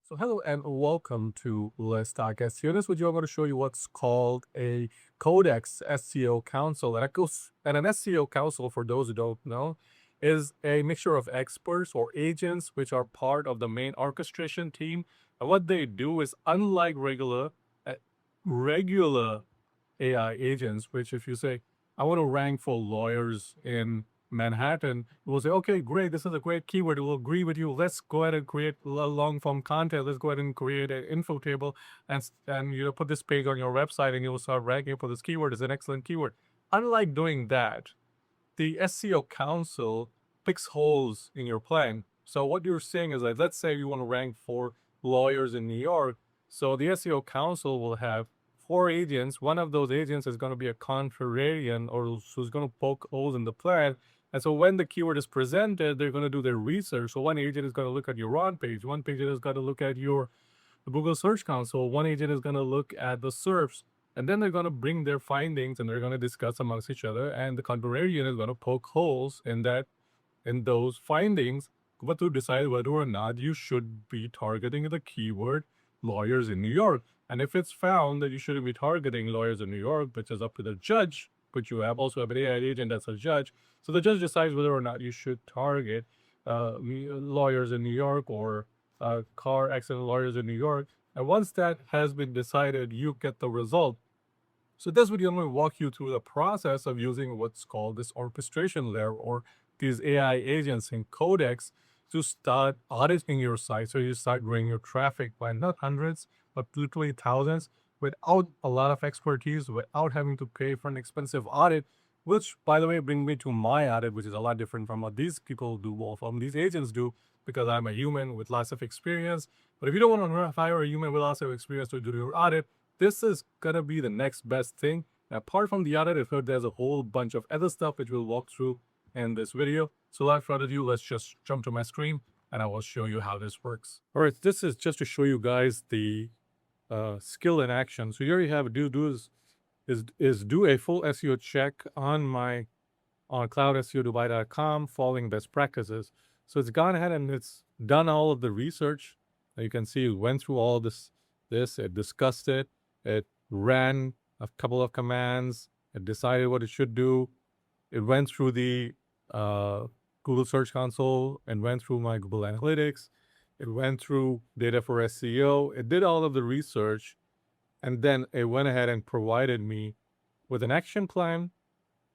So hello and welcome to Let's Talk SEO. In this video, I'm going to show you what's called a Codex SEO Council. And an SEO Council, for those who don't know, is a mixture of experts or agents which are part of the main orchestration team. And what they do is, unlike regular AI agents, which if you say, I want to rank for lawyers in Manhattan, it will say, okay, great, this is a great keyword. It will agree with you. Let's go ahead and create long form content. Let's go ahead and create an info table and put this page on your website and you will start ranking for this keyword. It's an excellent keyword. Unlike doing that, the SEO Council picks holes in your plan. So what you're saying is that, let's say you want to rank for lawyers in New York. So the SEO Council will have 4 agents. One of those agents is going to be a contrarian or who's going to poke holes in the plan. And so when the keyword is presented, they're going to do their research. So one agent is going to look at your RON page. One agent is going to look at your Google Search Console. One agent is going to look at the SERPs. And then they're going to bring their findings and they're going to discuss amongst each other. And the contrarian is going to poke holes in those findings, but to decide whether or not you should be targeting the keyword lawyers in New York. And if it's found that you shouldn't be targeting lawyers in New York, which is up to the judge, but you also have an AI agent that's a judge. So the judge decides whether or not you should target lawyers in New York or car accident lawyers in New York. And once that has been decided, you get the result. So this video, I'm going to walk you through the process of using what's called this orchestration layer or these AI agents in Codex to start auditing your site. So you start growing your traffic by not hundreds, but literally thousands without a lot of expertise, without having to pay for an expensive audit, which, by the way, brings me to my audit, which is a lot different from what these people do, or from these agents do, because I'm a human with lots of experience. But if you don't want to hire a human with lots of experience to do your audit, this is going to be the next best thing. Apart from the audit, I've heard there's a whole bunch of other stuff which we'll walk through in this video. So without further ado, let's just jump to my screen and I will show you how this works. All right, this is just to show you guys the skill in action. So here you have do a full SEO check on cloudseodubai.com following best practices. So it's gone ahead and it's done all of the research. You can see it went through all this, it discussed it, it ran a couple of commands, it decided what it should do. It went through the Google Search Console and went through my Google Analytics. It went through data for SEO. It did all of the research, and then it went ahead and provided me with an action plan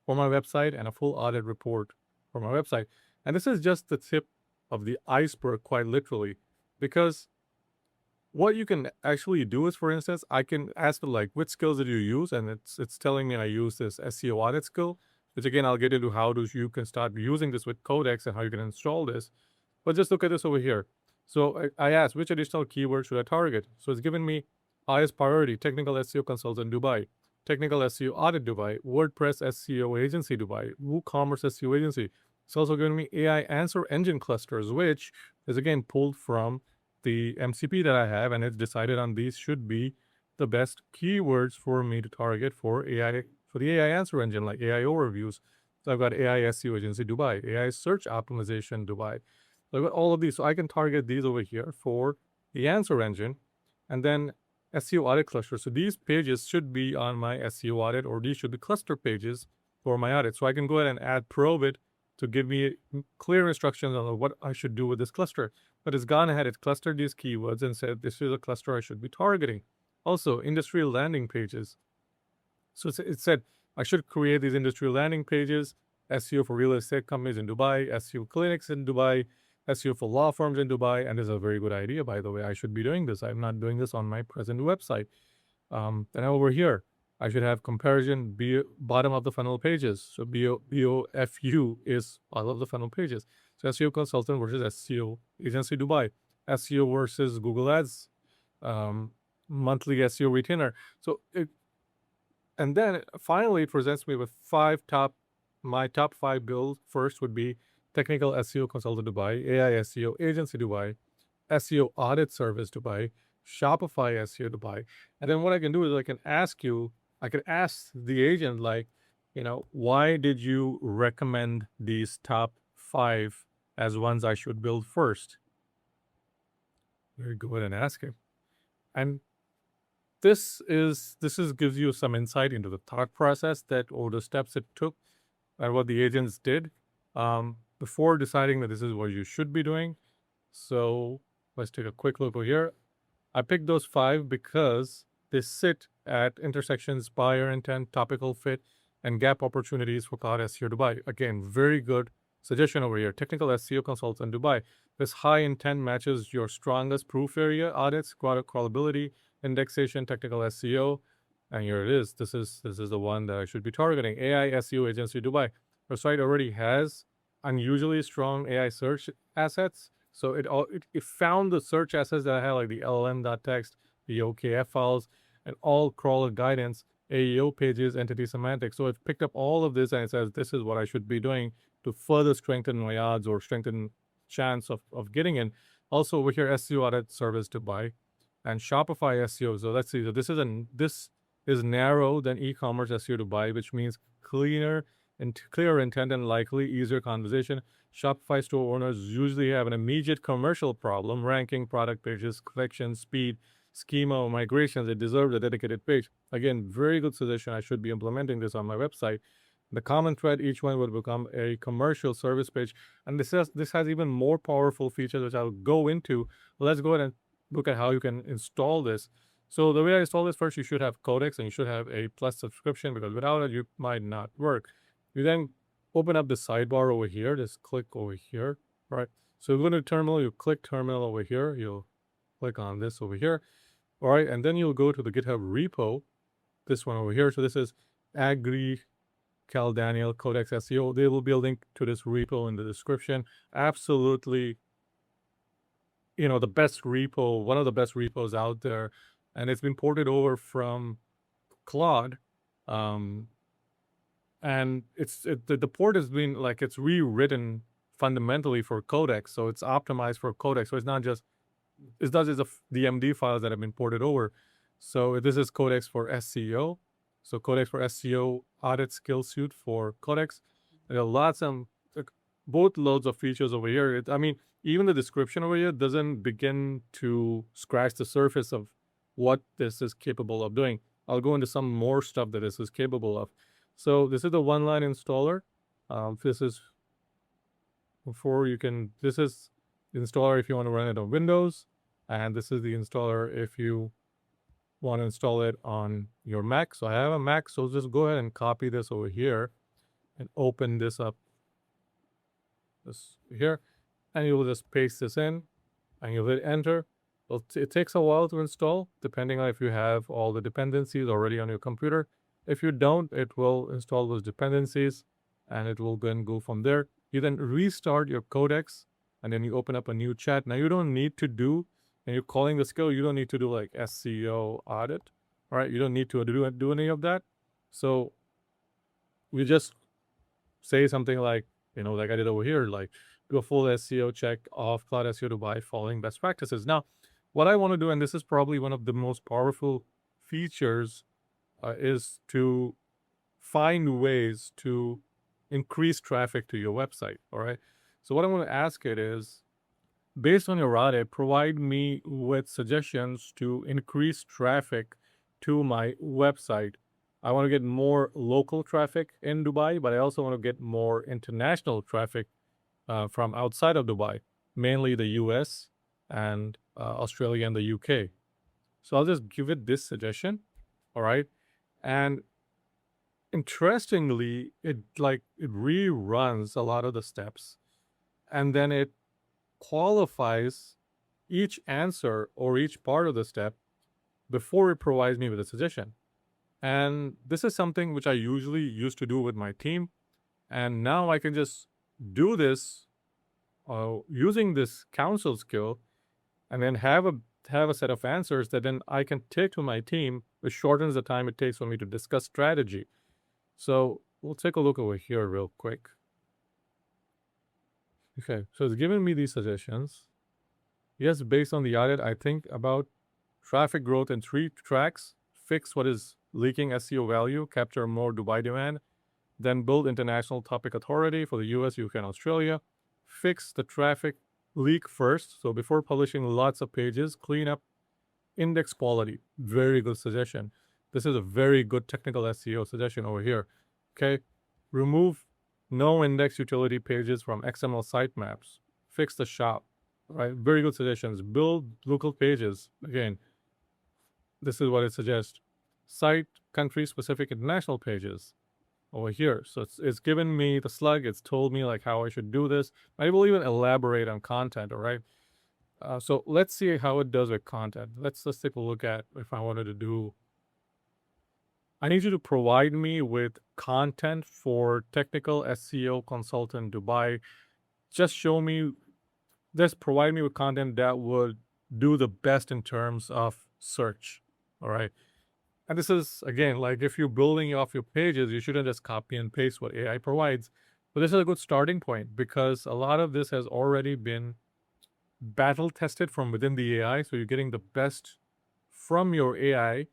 for my website and a full audit report for my website. And this is just the tip of the iceberg, quite literally, because what you can actually do is, for instance, I can ask it like, which skills did you use? And it's telling me I use this SEO audit skill, which again, I'll get into how you can start using this with Codex and how you can install this. But just look at this over here. So I asked, which additional keywords should I target? So it's given me highest priority, technical SEO consultant Dubai, technical SEO audit Dubai, WordPress SEO agency Dubai, WooCommerce SEO agency. It's also given me AI answer engine clusters, which is again pulled from the MCP that I have, and it's decided on these should be the best keywords for me to target for AI, for the AI answer engine, like AI overviews. So I've got AI SEO agency Dubai, AI search optimization Dubai. So I've got all of these. So I can target these over here for the answer engine, and then SEO audit cluster. So these pages should be on my SEO audit, or these should be cluster pages for my audit. So I can go ahead and add Probit to give me clear instructions on what I should do with this cluster. But it's gone ahead, it's clustered these keywords and said, this is a cluster I should be targeting. Also, industry landing pages. So it said, I should create these industry landing pages, SEO for real estate companies in Dubai, SEO clinics in Dubai, SEO for law firms in Dubai. And this is a very good idea, by the way. I should be doing this. I'm not doing this on my present website. And over here, I should have comparison bottom of the funnel pages. So BOFU is all of the funnel pages. So SEO consultant versus SEO agency Dubai, SEO versus Google Ads, monthly SEO retainer. So and then finally it presents me with my top 5 builds. First would be technical SEO consultant Dubai, AI SEO agency Dubai, SEO audit service Dubai, Shopify SEO Dubai. And then what I can do is I can ask the agent, like, why did you recommend these top 5 as ones I should build first? Go ahead and ask him. And this gives you some insight into the thought process that or the steps it took and what the agents did before deciding that this is what you should be doing. So let's take a quick look over here. I picked those 5 because they sit at intersections, buyer intent, topical fit, and gap opportunities for cloud SEO Dubai. Again, very good suggestion over here. Technical SEO consultant Dubai. This high intent matches your strongest proof area: audits, crawlability, indexation, technical SEO. And here it is. This is the one that I should be targeting. AI SEO agency Dubai. Our site already has unusually strong AI search assets. So it found the search assets that I had, like the LLM.txt, the OKF files, and all crawler guidance, AEO pages, entity semantics. So it picked up all of this and it says, this is what I should be doing to further strengthen my odds or strengthen chance of getting in. Also over here, SEO audit service to buy and Shopify SEO. So let's see. So this is narrow than e-commerce SEO to buy, which means cleaner and clear intent and likely easier conversation. Shopify store owners usually have an immediate commercial problem, ranking product pages, collection, speed, schema, or migrations. They deserve a dedicated page. Again, very good suggestion. I should be implementing this on my website. The common thread, each one would become a commercial service page. And this has even more powerful features, which I'll go into. Let's go ahead and look at how you can install this. So the way I install this, first, you should have Codex and you should have a Plus subscription, because without it, you might not work. You then open up the sidebar over here. Just click over here, right? So you go to terminal, you click terminal over here. You'll click on this over here, all right? And then you'll go to the GitHub repo, this one over here. So this is Agri Cal Daniel Codex SEO. There will be a link to this repo in the description. Absolutely, the best repo, one of the best repos out there. And it's been ported over from Claude. And the port has been like, it's rewritten fundamentally for Codex. So it's optimized for Codex. So it's not just the MD files that have been ported over. So this is Codex for SEO. So Codex for SEO audit skill suite for Codex. There are lots of both loads of features over here. Even the description over here doesn't begin to scratch the surface of what this is capable of doing. I'll go into some more stuff that this is capable of. So this is the one-line installer. This is the installer if you want to run it on Windows, and this is the installer if you want to install it on your Mac. So I have a Mac, so just go ahead and copy this over here and open this up here, and you will just paste this in and you'll hit enter. Well, it takes a while to install, depending on if you have all the dependencies already on your computer. If you don't, it will install those dependencies and it will then go from there. You then restart your Codex and then you open up a new chat. Now you don't need to do, and you're calling the skill, you don't need to do like SEO audit, all right? You don't need to do any of that. So we just say something like, like I did over here, like do a full SEO check of Cloud SEO Dubai following best practices. Now, what I want to do, and this is probably one of the most powerful features, is to find ways to increase traffic to your website, all right? So what I want to ask it is, based on your audit, provide me with suggestions to increase traffic to my website. I want to get more local traffic in Dubai, but I also want to get more international traffic from outside of Dubai, mainly the US and Australia and the UK. So I'll just give it this suggestion, all right? And interestingly, it reruns a lot of the steps, and then it qualifies each answer or each part of the step before it provides me with a suggestion. And this is something which I usually used to do with my team. And now I can just do this using this council skill, and then have a set of answers that then I can take to my team, which shortens the time it takes for me to discuss strategy. So we'll take a look over here real quick. Okay, so it's given me these suggestions. Yes, based on the audit, I think about traffic growth in 3 tracks: fix what is leaking SEO value, capture more Dubai demand, then build international topic authority for the US, UK, and Australia, fix the traffic leak first. So before publishing lots of pages, clean up index quality. Very good suggestion. This is a very good technical SEO suggestion over here. Okay. Remove no index utility pages from XML sitemaps. Fix the shop. Right. Very good suggestions. Build local pages. Again, this is what it suggests. Cite country specific international pages over here. So it's given me the slug. It's told me like how I should do this. I will even elaborate on content. All right. So let's see how it does with content. Let's take a look at if I wanted to do. I need you to provide me with content for technical SEO consultant Dubai. Just show me, just provide me with content that would do the best in terms of search. All right. And this is, again, like if you're building off your pages, you shouldn't just copy and paste what AI provides. But this is a good starting point because a lot of this has already been battle tested from within the AI. So you're getting the best from your AI.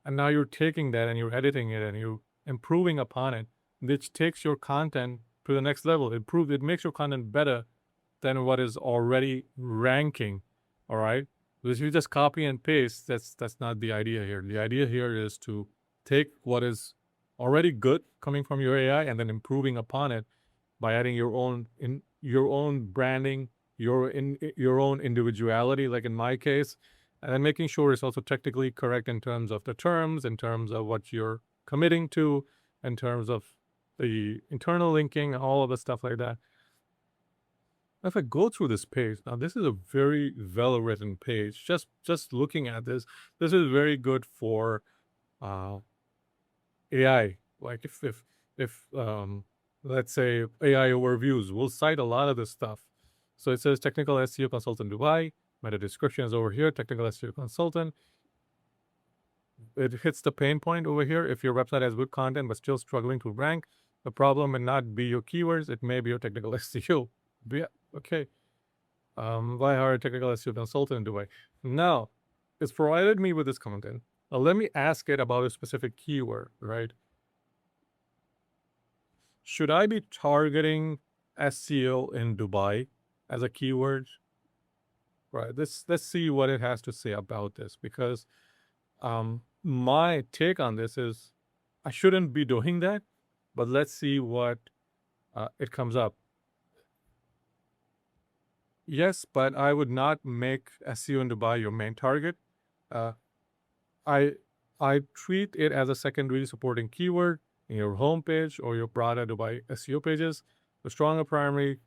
And now you're taking that and you're editing it and you're improving upon it, which takes your content to the next level. It makes your content better than what is already ranking. All right. Because if you just copy and paste, that's not the idea here. The idea here is to take what is already good coming from your AI and then improving upon it by adding your own branding, your own individuality, like in my case, and then making sure it's also technically correct in terms of the terms, in terms of what you're committing to, in terms of the internal linking, all of the stuff like that. If I go through this page, now this is a very well-written page. Just looking at this is very good for AI. Like if let's say AI overviews, we'll cite a lot of this stuff. So it says technical SEO consultant Dubai. Meta description is over here, technical SEO consultant. It hits the pain point over here. If your website has good content but still struggling to rank, the problem may not be your keywords, it may be your technical SEO. Yeah, okay. Why hire a technical SEO consultant in Dubai? Now, it's provided me with this content. Now, let me ask it about a specific keyword, right? Should I be targeting SEO in Dubai as a keyword? Right. Let's see what it has to say about this, because my take on this is I shouldn't be doing that, but let's see what it comes up. Yes, but I would not make SEO in Dubai your main target. Uh, I I treat it as a secondary supporting keyword in your homepage or your broader Dubai SEO pages. The stronger primary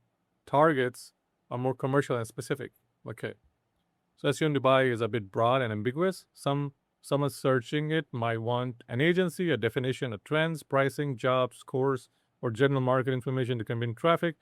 targets are more commercial and specific. Okay. So SEO in Dubai is a bit broad and ambiguous. Someone searching it might want an agency, a definition of trends, pricing, jobs, scores, or general market information to convey traffic,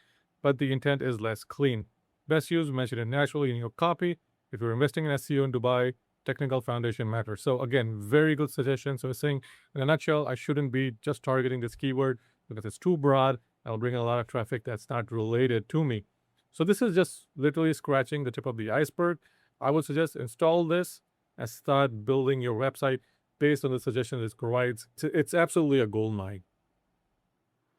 but the intent is less clean. Best use, mention it naturally in your copy. If you're investing in SEO in Dubai, technical foundation matters. So again, very good suggestion. So it's saying, in a nutshell, I shouldn't be just targeting this keyword because it's too broad. I'll bring a lot of traffic that's not related to me. So this is just literally scratching the tip of the iceberg. I would suggest install this and start building your website based on the suggestions it provides. It's absolutely a gold mine.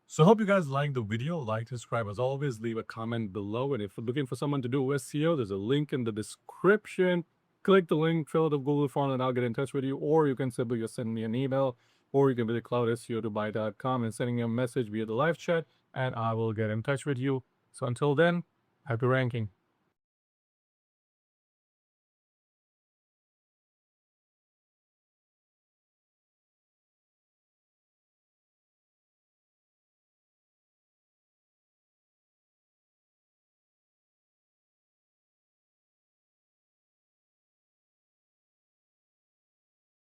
So I hope you guys liked the video. Like, subscribe. As always, leave a comment below. And if you're looking for someone to do SEO, there's a link in the description. Click the link, fill out the Google form, and I'll get in touch with you. Or you can simply just send me an email, or you can visit cloudseodubai.com and sending me a message via the live chat, and I will get in touch with you. So until then, happy ranking.